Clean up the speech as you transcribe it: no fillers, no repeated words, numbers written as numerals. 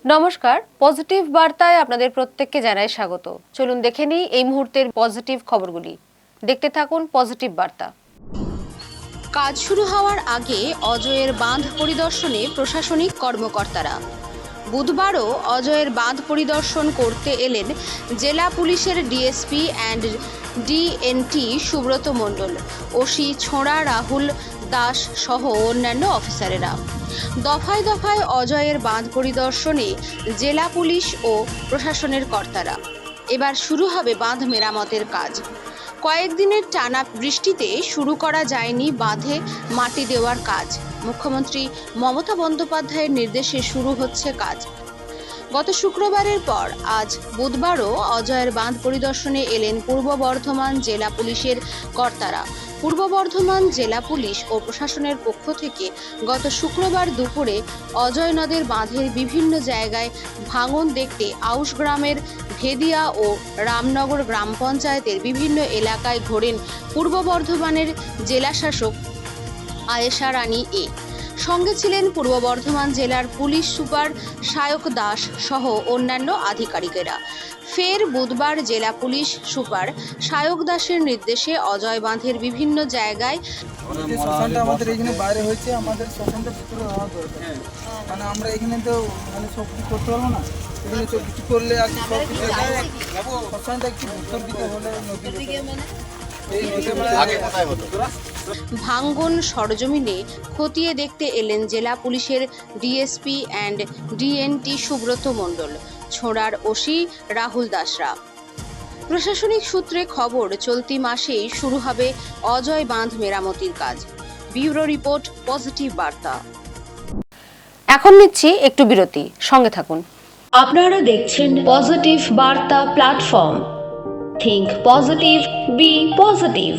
নমস্কার, পজিটিভ বার্তায় আপনাদের প্রত্যেককে জানাই স্বাগত। চলুন দেখে নিই এই মুহূর্তের পজিটিভ খবরগুলি। দেখতে থাকুন পজিটিভ বার্তা। কাজ শুরু হওয়ার আগে অজয়ের বাঁধ পরিদর্শনে প্রশাসনিক কর্মকর্তারা। বুধবারও অজয়ের বাঁধ পরিদর্শন করতে এলেন জেলা পুলিশের DSP and DNT Subrata Mondal, OC ছোঁড়া রাহুল দাস সহ অন্যান্য অফিসারেরা। দফায় দফায় অজয়ের বাঁধ পরিদর্শনে জেলা পুলিশ ও প্রশাসনের কর্তারা। এবার শুরু হবে বাঁধ মেরামতের কাজ। কয়েকদিনের টানা বৃষ্টিতে শুরু করা যায়নি বাঁধে মাটি দেওয়ার কাজ। মুখ্যমন্ত্রী মমতা বন্দ্যোপাধ্যায়ের নির্দেশে শুরু হচ্ছে কাজ। গত শুক্রবারের পর আজ বুধবারও অজয়ের বাঁধ পরিদর্শনে এলেন পূর্ব বর্ধমান জেলা পুলিশের কর্তারা। পূর্ব বর্ধমান জেলা পুলিশ ও প্রশাসনের পক্ষ থেকে গত শুক্রবার দুপুরে অজয় নদের বাঁধের বিভিন্ন জায়গায় ভাঙন দেখতে আউশ গ্রামের ভেদিয়া ও রামনগর গ্রাম পঞ্চায়েতের বিভিন্ন এলাকায় ঘোরেন পূর্ব বর্ধমানের জেলাশাসক আয়েশা রানী এ। সঙ্গে ছিলেন পূর্ব বর্ধমান জেলার পুলিশ সুপার সায়ক দাস সহ অন্যান্য আধিকারিকেরা। ফের বুধবার জেলা পুলিশ সুপার সায়ক দাসের নির্দেশে অজয় বাঁধের বিভিন্ন জায়গায় শ্মশানটা আমাদের এখানে বাইরে হয়েছে, আমাদের শ্মশানটা ভিতরে হওয়া দরকার। মানে আমরা এখানে তো সব কিছু করতে পারবো না, এখানে সব কিছু করলে আর সব কিছু শ্মশানটা একটু ভিতর দিকে হলে ভাঙ্গন সরজমিনে খতিয়ে দেখতে এলেন জেলা পুলিশের DSP and DNT Subrata Mondal, ছোড়ার ওসি রাহুল দাসরা। প্রশাসনিক সূত্রে খবর, চলতি মাসেই শুরু হবে অজয় বাঁধ মেরামতির কাজ। ব্যুরো রিপোর্ট, পজিটিভ বার্তা। এখন নিচ্ছি একটু বিরতি, সঙ্গে থাকুন। আপনারা দেখছেন পজিটিভ বার্তা platform. Think positive, be positive.